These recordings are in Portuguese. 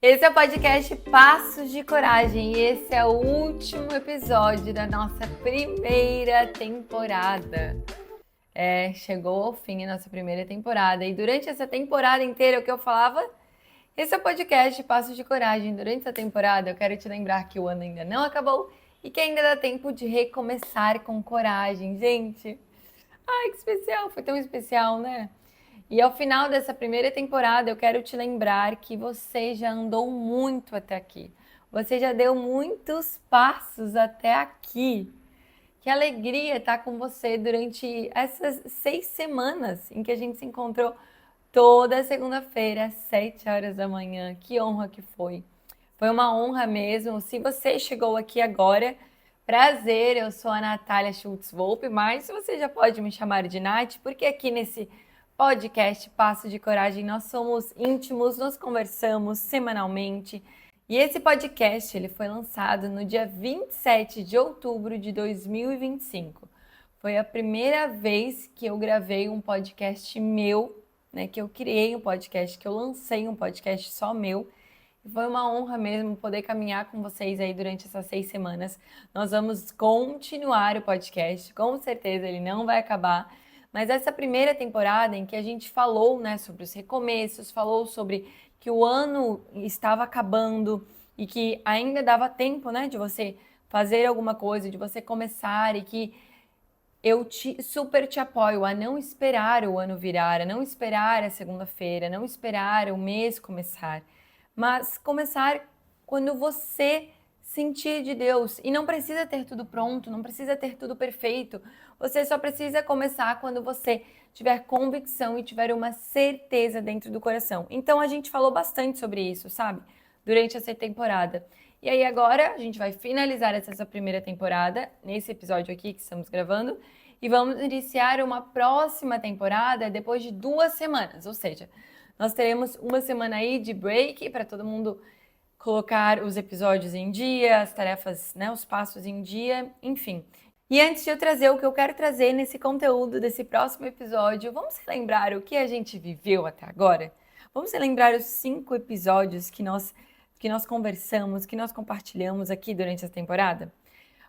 Esse é o podcast Passos de Coragem e esse é o último episódio da nossa primeira temporada. Chegou ao fim a nossa primeira temporada e durante essa temporada inteira o que eu falava? Esse é o podcast Passos de Coragem. Durante essa temporada eu quero te lembrar que o ano ainda não acabou e que ainda dá tempo de recomeçar com coragem. Gente, ai que especial, foi tão especial, né? E ao final dessa primeira temporada, eu quero te lembrar que você já andou muito até aqui. Você já deu muitos passos até aqui. Que alegria estar com você durante essas 6 semanas em que a gente se encontrou toda segunda-feira, às 7 horas da manhã. Que honra que foi. Foi uma honra mesmo. Se você chegou aqui agora, prazer, eu sou a Natália Schultz-Volpe, mas você já pode me chamar de Nath, porque aqui nesse podcast Passo de Coragem nós somos íntimos, nós conversamos semanalmente. E esse podcast ele foi lançado no dia 27 de outubro de 2025. Foi a primeira vez que eu gravei um podcast meu, né, que eu criei um podcast, que eu lancei um podcast só meu. E foi uma honra mesmo poder caminhar com vocês aí durante essas 6 semanas. Nós vamos continuar o podcast, com certeza ele não vai acabar. Mas essa primeira temporada em que a gente falou, né, sobre os recomeços, falou sobre que o ano estava acabando e que ainda dava tempo, né, de você fazer alguma coisa, de você começar e que eu super te apoio a não esperar o ano virar, a não esperar a segunda-feira, a não esperar o mês começar, mas começar quando você sentir de Deus. E não precisa ter tudo pronto, não precisa ter tudo perfeito. Você só precisa começar quando você tiver convicção e tiver uma certeza dentro do coração. Então a gente falou bastante sobre isso, sabe? Durante essa temporada. E aí agora a gente vai finalizar essa primeira temporada, nesse episódio aqui que estamos gravando, e vamos iniciar uma próxima temporada depois de 2 semanas, ou seja, nós teremos uma semana aí de break para todo mundo colocar os episódios em dia, as tarefas, né, os passos em dia, enfim. E antes de eu trazer o que eu quero trazer nesse conteúdo desse próximo episódio, vamos relembrar o que a gente viveu até agora? Vamos relembrar os 5 episódios que nós conversamos, que nós compartilhamos aqui durante essa temporada?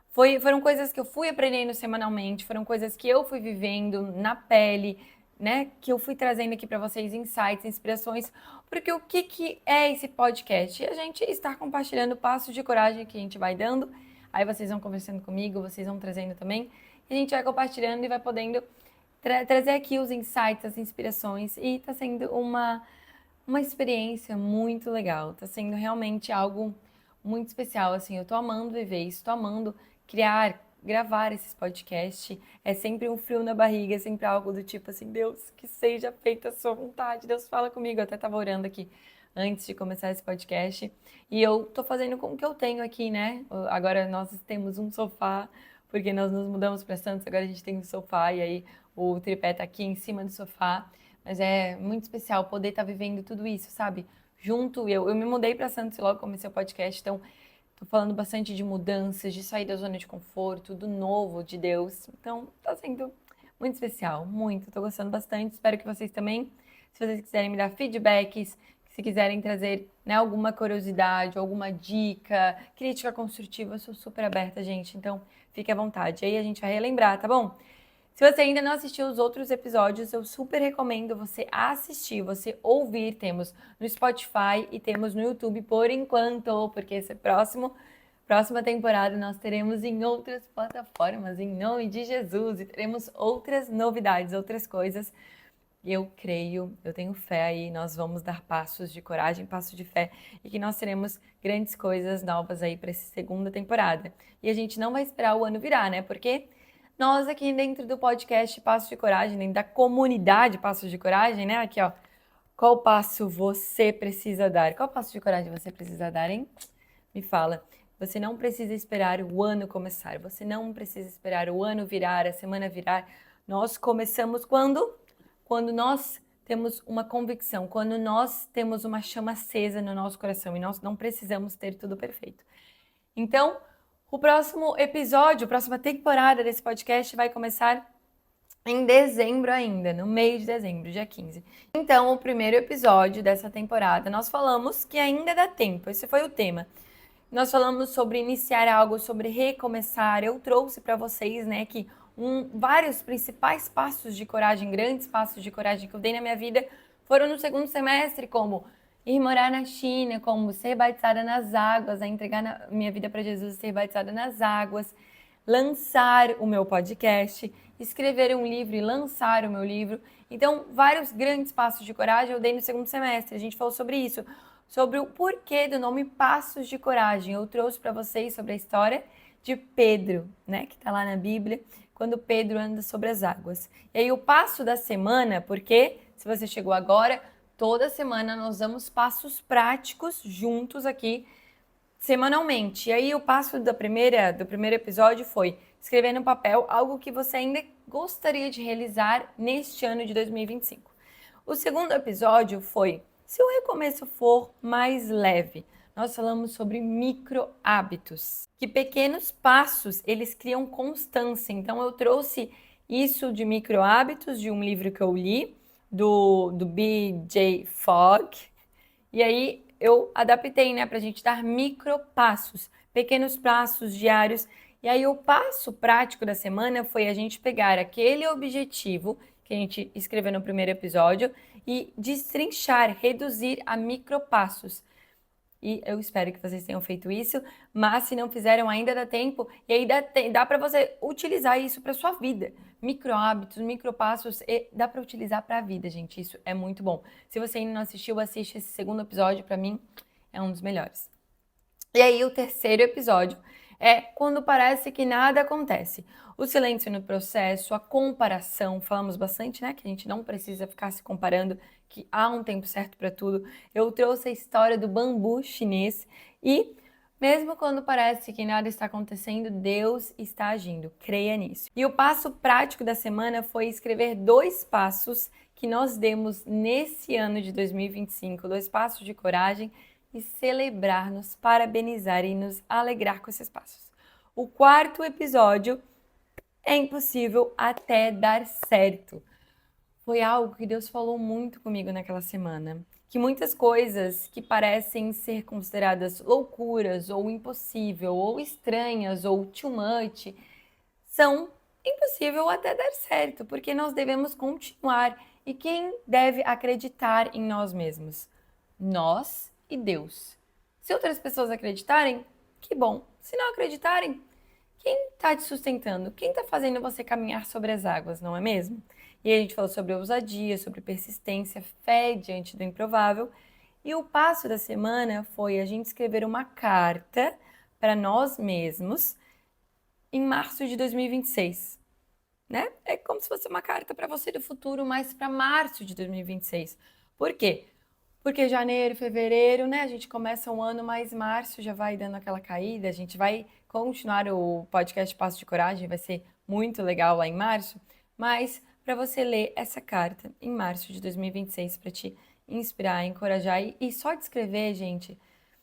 Foram coisas que eu fui aprendendo semanalmente, foram coisas que eu fui vivendo na pele, né? Que eu fui trazendo aqui para vocês insights, inspirações, porque o que é esse podcast? A gente estar compartilhando passos de coragem que a gente vai dando, aí vocês vão conversando comigo, vocês vão trazendo também, e a gente vai compartilhando e vai podendo trazer aqui os insights, as inspirações, e tá sendo uma experiência muito legal, tá sendo realmente algo muito especial, assim, eu tô amando viver isso, tô amando gravar esses podcasts, é sempre um frio na barriga, é sempre algo do tipo assim, Deus, que seja feita a sua vontade, Deus fala comigo, eu até tava orando aqui antes de começar esse podcast, e eu tô fazendo com o que eu tenho aqui, né, agora nós temos um sofá, porque nós nos mudamos para Santos, agora a gente tem um sofá, e aí o tripé tá aqui em cima do sofá, mas é muito especial poder estar vivendo tudo isso, sabe, junto, eu me mudei para Santos e logo comecei o podcast, então tô falando bastante de mudanças, de sair da zona de conforto, do novo de Deus. Então, tá sendo muito especial, muito. Tô gostando bastante. Espero que vocês também. Se vocês quiserem me dar feedbacks, se quiserem trazer, né, alguma curiosidade, alguma dica, crítica construtiva, eu sou super aberta, gente. Então, fique à vontade. Aí a gente vai relembrar, tá bom? Se você ainda não assistiu os outros episódios, eu super recomendo você assistir, você ouvir. Temos no Spotify e temos no YouTube por enquanto, porque esse próxima temporada nós teremos em outras plataformas, em nome de Jesus, e teremos outras novidades, outras coisas. Eu creio, eu tenho fé aí, nós vamos dar passos de coragem, passos de fé, e que nós teremos grandes coisas novas aí para essa segunda temporada. E a gente não vai esperar o ano virar, né? Porque nós aqui dentro do podcast Passos de Coragem, dentro da comunidade Passos de Coragem, né? Aqui, ó. Qual passo você precisa dar? Qual passo de coragem você precisa dar, hein? Me fala. Você não precisa esperar o ano começar. Você não precisa esperar o ano virar, a semana virar. Nós começamos quando? Quando nós temos uma convicção, quando nós temos uma chama acesa no nosso coração e nós não precisamos ter tudo perfeito. Então, o próximo episódio, a próxima temporada desse podcast vai começar em dezembro ainda, no mês de dezembro, dia 15. Então, o primeiro episódio dessa temporada, nós falamos que ainda dá tempo, esse foi o tema. Nós falamos sobre iniciar algo, sobre recomeçar. Eu trouxe para vocês, né, que vários principais passos de coragem, grandes passos de coragem que eu dei na minha vida foram no segundo semestre, como ir morar na China, como ser batizada nas águas, entregar minha vida para Jesus e ser batizada nas águas, lançar o meu podcast, escrever um livro e lançar o meu livro. Então, vários grandes passos de coragem eu dei no segundo semestre. A gente falou sobre isso, sobre o porquê do nome Passos de Coragem. Eu trouxe para vocês sobre a história de Pedro, né, que está lá na Bíblia, quando Pedro anda sobre as águas. E aí o passo da semana, porque se você chegou agora, toda semana nós damos passos práticos juntos aqui, semanalmente. E aí o passo do primeiro episódio foi escrever no papel algo que você ainda gostaria de realizar neste ano de 2025. O segundo episódio foi se o recomeço for mais leve. Nós falamos sobre micro hábitos, que pequenos passos eles criam constância. Então eu trouxe isso de micro hábitos de um livro que eu li do B.J. Fogg. E aí eu adaptei, né, para a gente dar micropassos, pequenos passos diários. E aí o passo prático da semana foi a gente pegar aquele objetivo que a gente escreveu no primeiro episódio e destrinchar, reduzir a micropassos. E eu espero que vocês tenham feito isso, mas se não fizeram ainda dá tempo, e aí dá para você utilizar isso para sua vida. Micro hábitos, micropassos, dá para utilizar para a vida, gente, isso é muito bom. Se você ainda não assistiu, assiste esse segundo episódio, para mim é um dos melhores. E aí o terceiro episódio é quando parece que nada acontece. O silêncio no processo, a comparação, falamos bastante, né? Que a gente não precisa ficar se comparando, que há um tempo certo para tudo. Eu trouxe a história do bambu chinês e mesmo quando parece que nada está acontecendo, Deus está agindo. Creia nisso. E o passo prático da semana foi escrever 2 passos que nós demos nesse ano de 2025, 2 passos de coragem e celebrar, nos parabenizar e nos alegrar com esses passos. O quarto episódio é impossível até dar certo. Foi algo que Deus falou muito comigo naquela semana. Que muitas coisas que parecem ser consideradas loucuras, ou impossível, ou estranhas, ou too much, são impossível até dar certo, porque nós devemos continuar. E quem deve acreditar em nós mesmos? Nós e Deus. Se outras pessoas acreditarem, que bom. Se não acreditarem, quem está te sustentando? Quem está fazendo você caminhar sobre as águas, não é mesmo? E a gente falou sobre ousadia, sobre persistência, fé diante do improvável. E o passo da semana foi a gente escrever uma carta para nós mesmos em março de 2026, né? É como se fosse uma carta para você do futuro, mas para março de 2026. Por quê? Porque janeiro, fevereiro, né? A gente começa um ano, mas março já vai dando aquela caída. A gente vai continuar o podcast Passo de Coragem, vai ser muito legal lá em março. Mas para você ler essa carta em março de 2026 para te inspirar, encorajar e só de escrever, gente,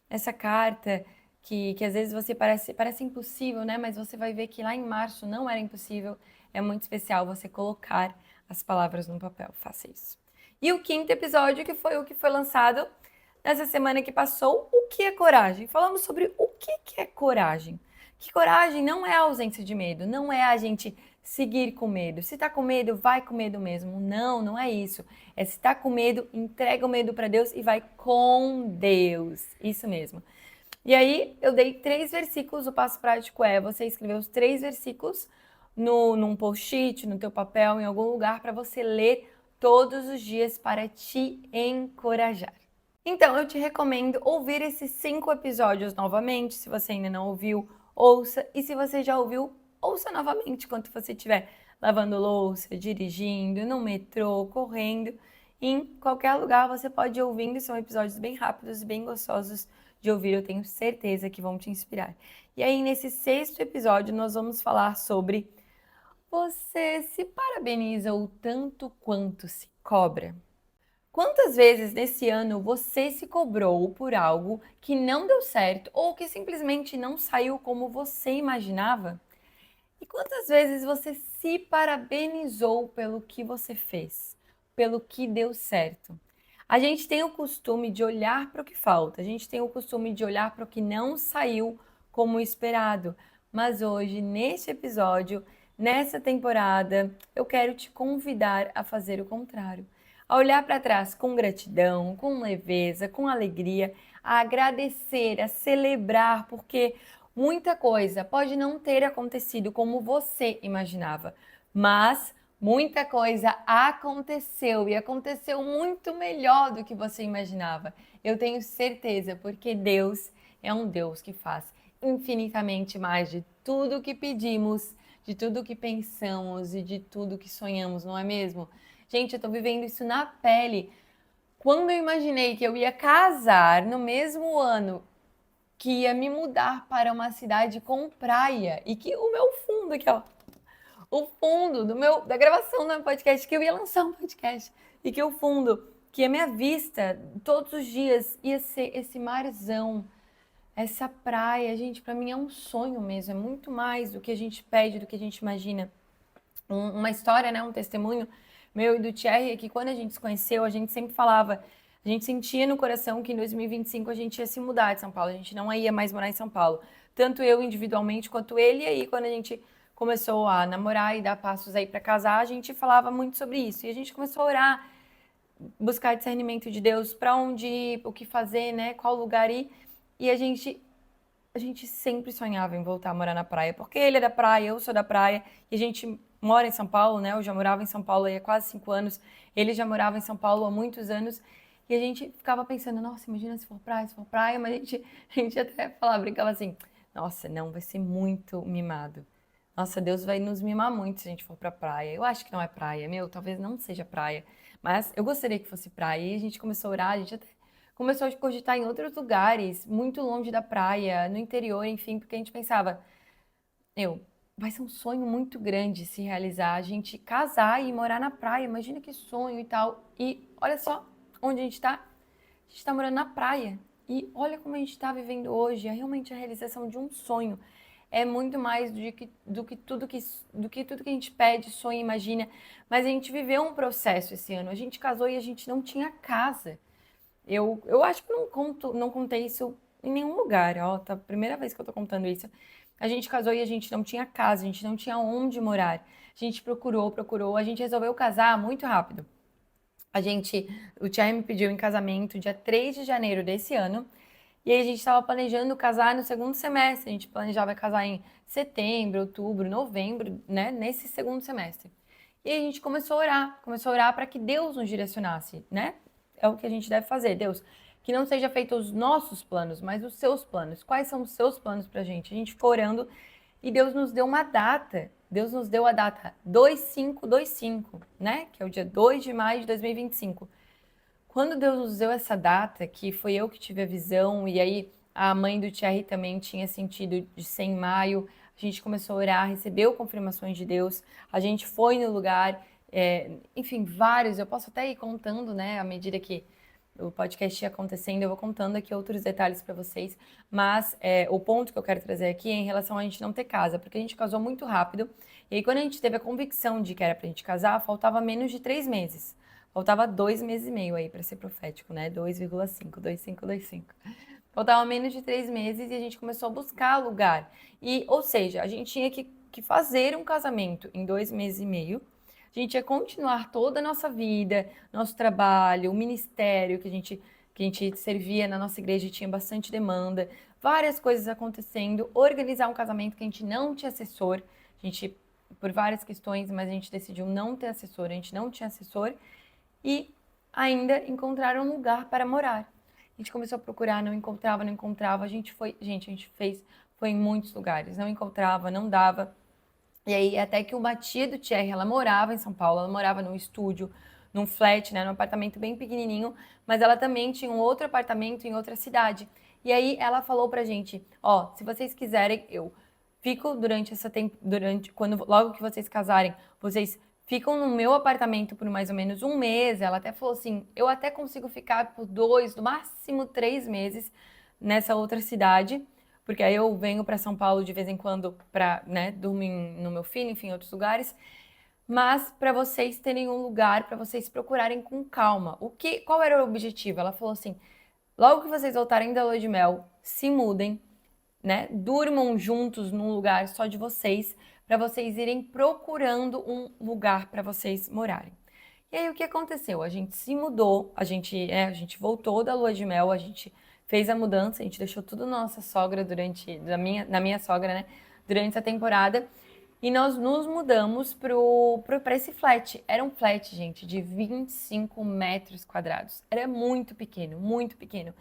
essa carta que às vezes você parece impossível, né? Mas você vai ver que lá em março não era impossível. É muito especial você colocar as palavras no papel. Faça isso. E o quinto episódio, que foi o que foi lançado nessa semana que passou, o que é coragem? Falamos sobre o que é coragem. Que coragem não é a ausência de medo, não é a gente seguir com medo. Se tá com medo, vai com medo mesmo. Não, não é isso. É se tá com medo, entrega o medo para Deus e vai com Deus. Isso mesmo. E aí eu dei 3 versículos, o passo prático é você escrever os 3 versículos num post-it, no teu papel, em algum lugar para você ler todos os dias para te encorajar. Então, eu te recomendo ouvir esses 5 episódios novamente. Se você ainda não ouviu, ouça. E se você já ouviu, ouça novamente enquanto você estiver lavando louça, dirigindo, no metrô, correndo. Em qualquer lugar você pode ir ouvindo. São episódios bem rápidos e bem gostosos de ouvir. Eu tenho certeza que vão te inspirar. E aí, nesse 6º episódio, nós vamos falar sobre você se parabeniza o tanto quanto se cobra? Quantas vezes nesse ano você se cobrou por algo que não deu certo ou que simplesmente não saiu como você imaginava? E quantas vezes você se parabenizou pelo que você fez, pelo que deu certo? A gente tem o costume de olhar para o que falta, a gente tem o costume de olhar para o que não saiu como esperado. Mas hoje, neste episódio, nessa temporada, eu quero te convidar a fazer o contrário. A olhar para trás com gratidão, com leveza, com alegria, a agradecer, a celebrar, porque muita coisa pode não ter acontecido como você imaginava, mas muita coisa aconteceu e aconteceu muito melhor do que você imaginava. Eu tenho certeza, porque Deus é um Deus que faz infinitamente mais de tudo que pedimos, de tudo que pensamos e de tudo que sonhamos, não é mesmo? Gente, eu tô vivendo isso na pele. Quando eu imaginei que eu ia casar no mesmo ano que ia me mudar para uma cidade com praia e que o meu fundo aqui, ó, o fundo da gravação do meu podcast, que eu ia lançar um podcast e que o fundo, que a minha vista todos os dias ia ser esse marzão, essa praia, gente, para mim é um sonho mesmo, é muito mais do que a gente pede, do que a gente imagina. Uma história, né, um testemunho meu e do Thierry, é que quando a gente se conheceu, a gente sempre falava, a gente sentia no coração que em 2025 a gente ia se mudar de São Paulo, a gente não ia mais morar em São Paulo. Tanto eu individualmente quanto ele, e aí quando a gente começou a namorar e dar passos aí para casar, a gente falava muito sobre isso. E a gente começou a orar, buscar discernimento de Deus, para onde ir, o que fazer, né, qual lugar ir. E a gente sempre sonhava em voltar a morar na praia, porque ele é da praia, eu sou da praia, e a gente mora em São Paulo, né? Eu já morava em São Paulo há quase 5 anos, ele já morava em São Paulo há muitos anos, e a gente ficava pensando, nossa, imagina se for praia, mas a gente até falava, brincava assim, nossa, não, vai ser muito mimado. Nossa, Deus vai nos mimar muito se a gente for pra praia. Eu acho que não é praia, meu, talvez não seja praia, mas eu gostaria que fosse praia. E a gente começou a orar, a gente até começou a cogitar em outros lugares, muito longe da praia, no interior, enfim, porque a gente pensava, meu, vai ser um sonho muito grande se realizar, a gente casar e morar na praia, imagina que sonho e tal. E olha só onde a gente tá. A gente tá morando na praia. E olha como a gente tá vivendo hoje, é realmente a realização de um sonho. É muito mais do que tudo que a gente pede, sonha, imagina. Mas a gente viveu um processo esse ano. A gente casou e a gente não tinha casa. Eu acho que não contei isso em nenhum lugar, ó, tá a primeira vez que eu tô contando isso. A gente casou e a gente não tinha casa, a gente não tinha onde morar. A gente procurou, a gente resolveu casar muito rápido. A gente, o Thierry me pediu em casamento dia 3 de janeiro desse ano, e aí a gente estava planejando casar no segundo semestre. A gente planejava casar em setembro, outubro, novembro, né, nesse segundo semestre. E aí a gente começou a orar para que Deus nos direcionasse, né? É o que a gente deve fazer, Deus. Que não seja feito os nossos planos, mas os seus planos. Quais são os seus planos pra gente? A gente ficou orando e Deus nos deu uma data. Deus nos deu a data 2525, né? Que é o dia 2 de maio de 2025. Quando Deus nos deu essa data, que foi eu que tive a visão, e aí a mãe do Thierry também tinha sentido de ser em maio, a gente começou a orar, recebeu confirmações de Deus, a gente foi no lugar, enfim, vários, eu posso até ir contando, né, à medida que o podcast ia acontecendo, eu vou contando aqui outros detalhes para vocês, mas o ponto que eu quero trazer aqui é em relação a gente não ter casa, porque a gente casou muito rápido, e aí quando a gente teve a convicção de que era pra gente casar, faltava menos de 3 meses. Faltava 2 meses e meio aí para ser profético, né? 2,5, 2525. Faltava menos de 3 meses e a gente começou a buscar lugar. E, ou seja, a gente tinha que fazer um casamento em 2 meses e meio. A gente ia continuar toda a nossa vida, nosso trabalho, o ministério que a gente servia na nossa igreja tinha bastante demanda, várias coisas acontecendo, organizar um casamento que a gente não tinha assessor, a gente, por várias questões, mas a gente decidiu não ter assessor, a gente não tinha assessor, e ainda encontrar um lugar para morar. A gente começou a procurar, não encontrava, não encontrava. Foi em muitos lugares, não encontrava, não dava. E aí, até que uma tia do Thierry, ela morava em São Paulo, ela morava num estúdio, num flat, né, num apartamento bem pequenininho, mas ela também tinha um outro apartamento em outra cidade. E aí, ela falou pra gente, ó, se vocês quiserem, eu fico logo que vocês casarem, vocês ficam no meu apartamento por mais ou menos um mês. Ela até falou assim, eu até consigo ficar por 2, no máximo 3 meses nessa outra cidade, porque aí eu venho para São Paulo de vez em quando para, né, dormir no meu filho, enfim, em outros lugares. Mas para vocês terem um lugar para vocês procurarem com calma. Qual era o objetivo? Ela falou assim: logo que vocês voltarem da lua de mel, se mudem, né? Durmam juntos num lugar só de vocês, para vocês irem procurando um lugar para vocês morarem. E aí o que aconteceu? A gente se mudou, a gente voltou da lua de mel, a gente fez a mudança, a gente deixou tudo na nossa sogra na minha sogra, né? Durante essa temporada. E nós nos mudamos para esse flat. Era um flat, gente, de 25 metros quadrados. Era muito pequeno, muito pequeno.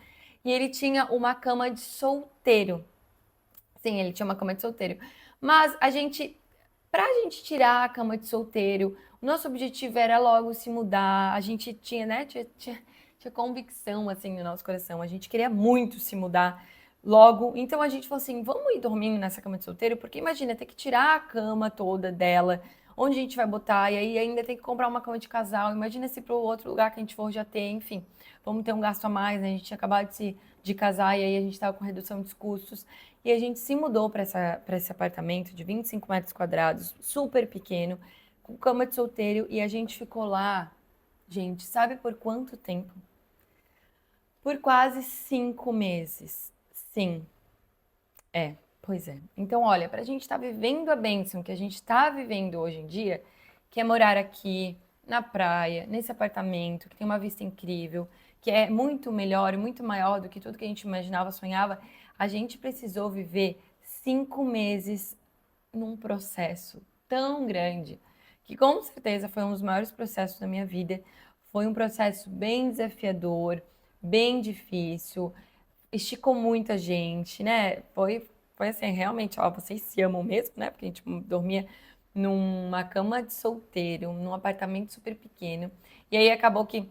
E ele tinha uma cama de solteiro. Sim, ele tinha uma cama de solteiro. Mas pra gente tirar a cama de solteiro, o nosso objetivo era logo se mudar. A gente tinha, né, tinha convicção, assim, no nosso coração. A gente queria muito se mudar logo. Então a gente falou assim, vamos ir dormindo nessa cama de solteiro? Porque imagina, ter que tirar a cama toda dela, onde a gente vai botar, e aí ainda tem que comprar uma cama de casal. Imagina se para o outro lugar que a gente for já ter, enfim. Vamos ter um gasto a mais, né? A gente tinha acabado de casar e aí a gente estava com redução de custos. E a gente se mudou para esse apartamento de 25 metros quadrados, super pequeno, com cama de solteiro, e a gente ficou lá, gente, sabe por quanto tempo? Por quase 5 meses. Sim, pois é. Então, olha, para a gente estar vivendo a bênção que a gente está vivendo hoje em dia, que é morar aqui na praia, nesse apartamento, que tem uma vista incrível, que é muito melhor e muito maior do que tudo que a gente imaginava, sonhava, a gente precisou viver 5 meses num processo tão grande, que com certeza foi um dos maiores processos da minha vida. Foi um processo bem desafiador, bem difícil, esticou muita gente, né? Foi assim, realmente, ó, vocês se amam mesmo, né? Porque a gente dormia numa cama de solteiro, num apartamento super pequeno. E aí acabou que,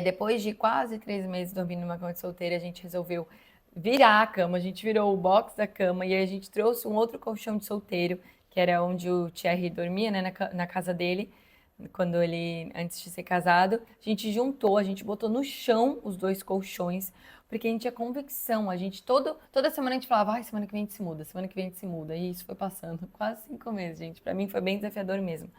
depois de quase 3 meses dormindo numa cama de solteiro, a gente resolveu virar a cama. A gente virou o box da cama e aí a gente trouxe um outro colchão de solteiro, que era onde o Thierry dormia, né? Na casa dele, antes de ser casado. A gente juntou, a gente botou no chão os 2 colchões, porque a gente tinha convicção. Toda semana a gente falava, ai, semana que vem a gente se muda, semana que vem a gente se muda. E isso foi passando quase 5 meses, gente. Pra mim foi bem desafiador mesmo.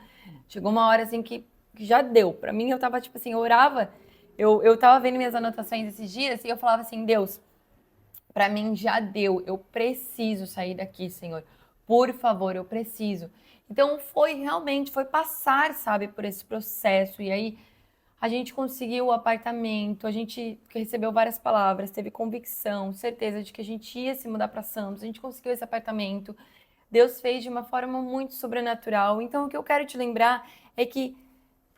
Chegou uma hora assim que já deu. Pra mim eu tava tipo assim, eu orava, eu tava vendo minhas anotações esses dias e eu falava assim, Deus, pra mim já deu, eu preciso sair daqui, Senhor. Por favor, eu preciso. Então foi passar, sabe, por esse processo. E aí a gente conseguiu o apartamento, a gente recebeu várias palavras, teve convicção, certeza de que a gente ia se mudar para Santos, a gente conseguiu esse apartamento. Deus fez de uma forma muito sobrenatural. Então, o que eu quero te lembrar é que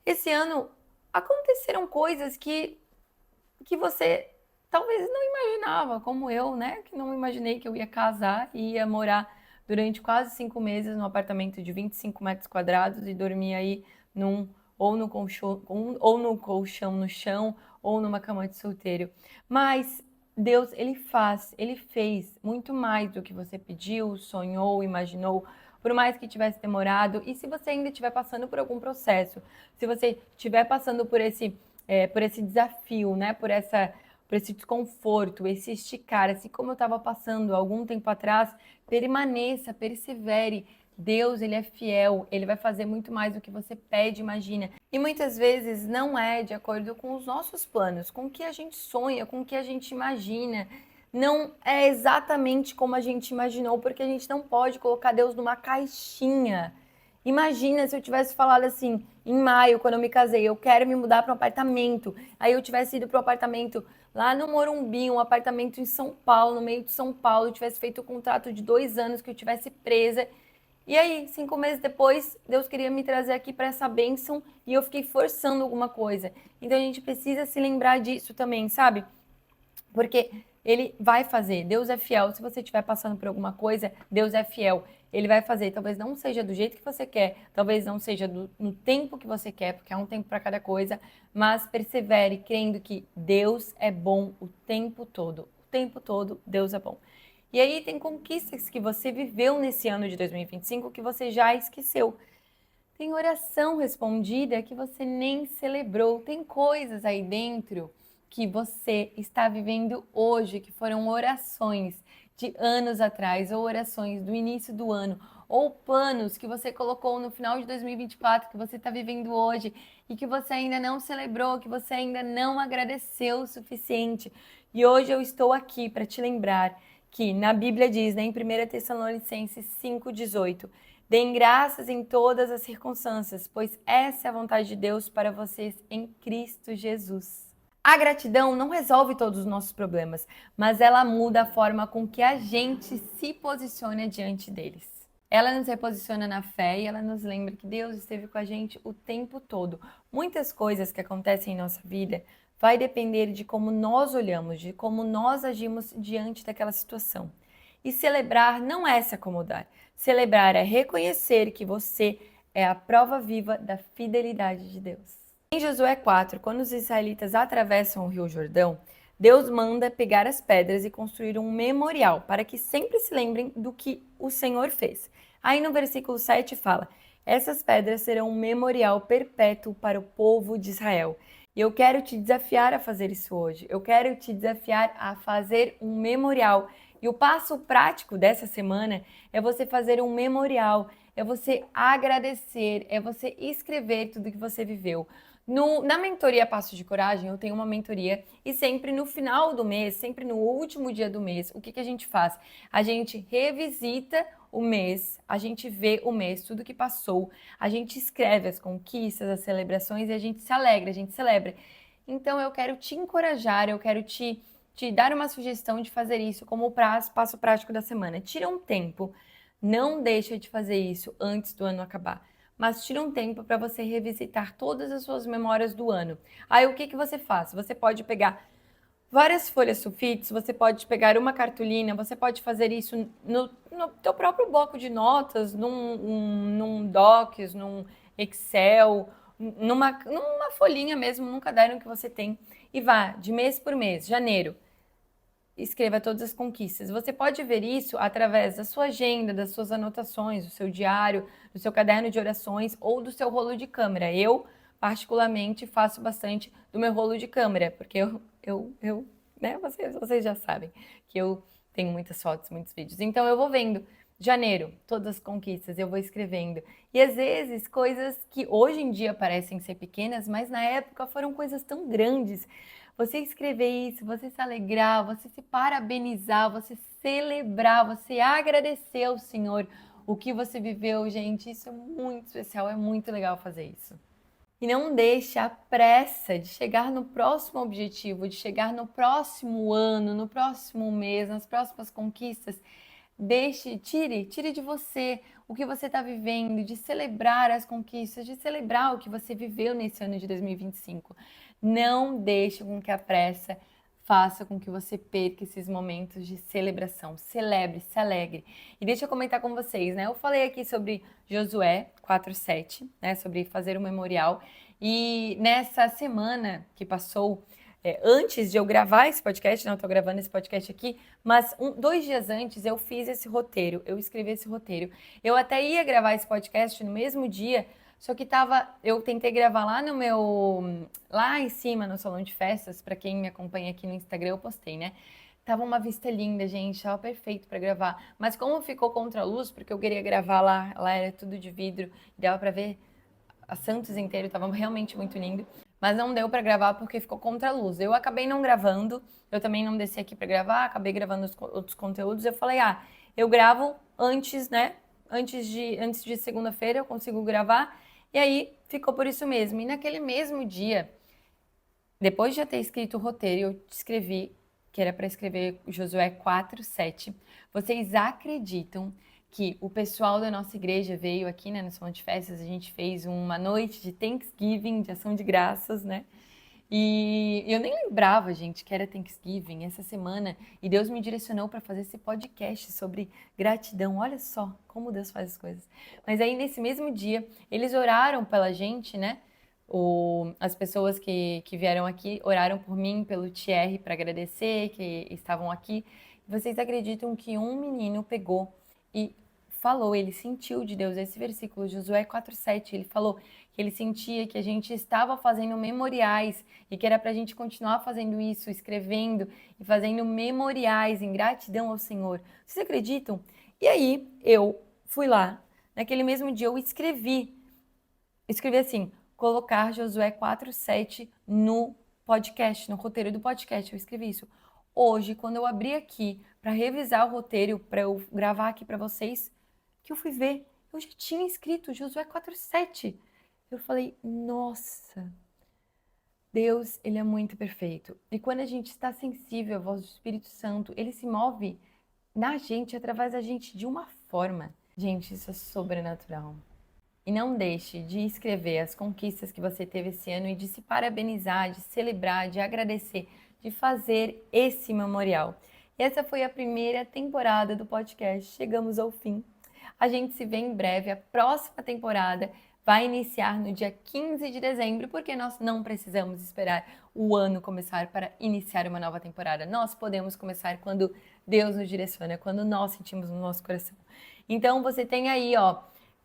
esse ano aconteceram coisas que você talvez não imaginava, como eu, né? Que não imaginei que eu ia casar e ia morar durante quase 5 meses num apartamento de 25 metros quadrados e dormir aí no colchão, ou no colchão no chão, ou numa cama de solteiro. Mas Deus, Ele fez muito mais do que você pediu, sonhou, imaginou, por mais que tivesse demorado. E se você ainda estiver passando por algum processo, se você estiver passando por esse desafio, né? Por esse desconforto, esse esticar, assim como eu estava passando há algum tempo atrás, permaneça, persevere. Deus, ele é fiel, ele vai fazer muito mais do que você pede, imagina. E muitas vezes não é de acordo com os nossos planos, com o que a gente sonha, com o que a gente imagina. Não é exatamente como a gente imaginou, porque a gente não pode colocar Deus numa caixinha. Imagina se eu tivesse falado assim, em maio, quando eu me casei, eu quero me mudar para um apartamento. Aí eu tivesse ido para um apartamento lá no Morumbi, um apartamento em São Paulo, no meio de São Paulo, eu tivesse feito um contrato de 2 anos, que eu tivesse presa. E aí, 5 meses depois, Deus queria me trazer aqui para essa bênção e eu fiquei forçando alguma coisa. Então a gente precisa se lembrar disso também, sabe? Porque ele vai fazer, Deus é fiel. Se você estiver passando por alguma coisa, Deus é fiel. Ele vai fazer, talvez não seja do jeito que você quer, talvez não seja no tempo que você quer, porque há um tempo para cada coisa, mas persevere crendo que Deus é bom o tempo todo. O tempo todo, Deus é bom. E aí tem conquistas que você viveu nesse ano de 2025 que você já esqueceu. Tem oração respondida que você nem celebrou. Tem coisas aí dentro que você está vivendo hoje, que foram orações. de anos atrás, ou orações do início do ano, ou planos que você colocou no final de 2024, que você está vivendo hoje e que você ainda não celebrou, que você ainda não agradeceu o suficiente. E hoje eu estou aqui para te lembrar que na Bíblia diz, né, em 1 Tessalonicenses 5,18, deem graças em todas as circunstâncias, pois essa é a vontade de Deus para vocês em Cristo Jesus. A gratidão não resolve todos os nossos problemas, mas ela muda a forma com que a gente se posiciona diante deles. Ela nos reposiciona na fé e ela nos lembra que Deus esteve com a gente o tempo todo. Muitas coisas que acontecem em nossa vida vai depender de como nós olhamos, de como nós agimos diante daquela situação. E celebrar não é se acomodar. Celebrar é reconhecer que você é a prova viva da fidelidade de Deus. Em Josué 4, quando os israelitas atravessam o Rio Jordão, Deus manda pegar as pedras e construir um memorial para que sempre se lembrem do que o Senhor fez. Aí no versículo 7 fala: essas pedras serão um memorial perpétuo para o povo de Israel. E eu quero te desafiar a fazer isso hoje. Eu quero te desafiar a fazer um memorial. E o passo prático dessa semana é você fazer um memorial, é você agradecer, é você escrever tudo que você viveu. Na mentoria Passos de Coragem, eu tenho uma mentoria e sempre no final do mês, sempre no último dia do mês, o que a gente faz? A gente revisita o mês, a gente vê o mês, tudo que passou, a gente escreve as conquistas, as celebrações e a gente se alegra, a gente celebra. Então eu quero te encorajar, eu quero te dar uma sugestão de fazer isso como passo prático da semana. Tira um tempo, não deixa de fazer isso antes do ano acabar. Mas tira um tempo para você revisitar todas as suas memórias do ano. Aí o que você faz? Você pode pegar várias folhas sulfites, você pode pegar uma cartolina, você pode fazer isso no teu próprio bloco de notas, num Docs, num Excel, numa folhinha mesmo, num caderno que você tem. E vá de mês por mês, janeiro. Escreva todas as conquistas. Você pode ver isso através da sua agenda, das suas anotações, do seu diário, do seu caderno de orações ou do seu rolo de câmera. Eu, particularmente, faço bastante do meu rolo de câmera, porque né, vocês já sabem que eu tenho muitas fotos, muitos vídeos. Então eu vou vendo, janeiro, todas as conquistas, eu vou escrevendo. E às vezes coisas que hoje em dia parecem ser pequenas, mas na época foram coisas tão grandes. Você escrever isso, você se alegrar, você se parabenizar, você celebrar, você agradecer ao Senhor o que você viveu, gente, isso é muito especial, é muito legal fazer isso. E não deixe a pressa de chegar no próximo objetivo, de chegar no próximo ano, no próximo mês, nas próximas conquistas. Tire de você o que você está vivendo, de celebrar as conquistas, de celebrar o que você viveu nesse ano de 2025. Não deixe com que a pressa faça com que você perca esses momentos de celebração. Celebre, se alegre. E deixa eu comentar com vocês, né? Eu falei aqui sobre Josué 4:7, né? Sobre fazer um memorial. E nessa semana que passou, antes de eu gravar esse podcast, não estou gravando esse podcast aqui, mas 2 dias antes eu fiz esse roteiro, eu escrevi esse roteiro. Eu até ia gravar esse podcast no mesmo dia, só que eu tentei gravar lá em cima no salão de festas, para quem me acompanha aqui no Instagram, eu postei, né? Tava uma vista linda, gente, tava perfeito para gravar. Mas como ficou contra a luz, porque eu queria gravar lá era tudo de vidro, dava para ver a Santos inteiro, tava realmente muito lindo. Mas não deu para gravar porque ficou contra a luz. Eu acabei não gravando, eu também não desci aqui para gravar, acabei gravando outros conteúdos. Eu falei, eu gravo antes, né? Antes de segunda-feira eu consigo gravar. E aí ficou por isso mesmo. E naquele mesmo dia, depois de eu ter escrito o roteiro, eu escrevi, que era para escrever Josué 4:7. Vocês acreditam que o pessoal da nossa igreja veio aqui, né, no Salão de Festas, a gente fez uma noite de Thanksgiving, de ação de graças, né? E eu nem lembrava, gente, que era Thanksgiving essa semana. E Deus me direcionou para fazer esse podcast sobre gratidão. Olha só como Deus faz as coisas. Mas aí, nesse mesmo dia, eles oraram pela gente, né? As pessoas que vieram aqui oraram por mim, pelo Thierry, para agradecer que estavam aqui. Vocês acreditam que um menino pegou e falou, ele sentiu de Deus esse versículo, Josué 4:7, ele falou que ele sentia que a gente estava fazendo memoriais e que era para a gente continuar fazendo isso, escrevendo e fazendo memoriais em gratidão ao Senhor. Vocês acreditam? E aí eu fui lá, naquele mesmo dia eu escrevi assim, colocar Josué 4:7 no podcast, no roteiro do podcast, eu escrevi isso. Hoje, quando eu abri aqui para revisar o roteiro, para eu gravar aqui para vocês, que eu fui ver, eu já tinha escrito Josué 4:7. Eu falei, nossa, Deus, ele é muito perfeito. E quando a gente está sensível à voz do Espírito Santo, ele se move na gente, através da gente, de uma forma. Gente, isso é sobrenatural. E não deixe de escrever as conquistas que você teve esse ano e de se parabenizar, de celebrar, de agradecer, de fazer esse memorial. E essa foi a primeira temporada do podcast. Chegamos ao fim. A gente se vê em breve. A próxima temporada vai iniciar no dia 15 de dezembro, porque nós não precisamos esperar o ano começar para iniciar uma nova temporada. Nós podemos começar quando Deus nos direciona, quando nós sentimos no nosso coração. Então você tem aí,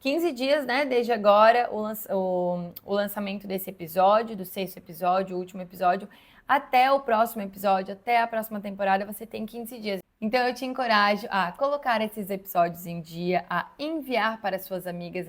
15 dias, né, desde agora, o lançamento desse episódio, do 6º episódio, o último episódio, até o próximo episódio, até a próxima temporada, você tem 15 dias. Então eu te encorajo a colocar esses episódios em dia, a enviar para suas amigas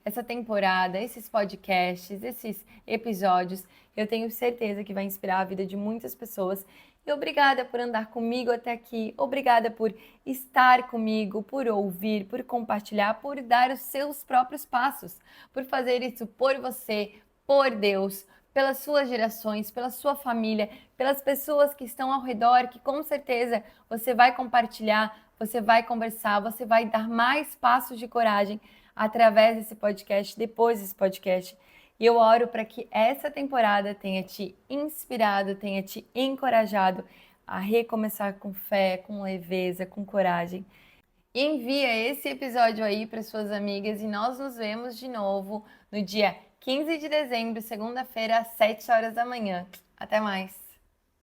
essa temporada, esses podcasts, esses episódios. Eu tenho certeza que vai inspirar a vida de muitas pessoas. E obrigada por andar comigo até aqui, obrigada por estar comigo, por ouvir, por compartilhar, por dar os seus próprios passos, por fazer isso por você, por Deus, pelas suas gerações, pela sua família, pelas pessoas que estão ao redor, que com certeza você vai compartilhar, você vai conversar, você vai dar mais passos de coragem através desse podcast, depois desse podcast. E eu oro para que essa temporada tenha te inspirado, tenha te encorajado a recomeçar com fé, com leveza, com coragem. E envia esse episódio aí para suas amigas e nós nos vemos de novo no dia 15 de dezembro, segunda-feira, às 7 horas da manhã. Até mais!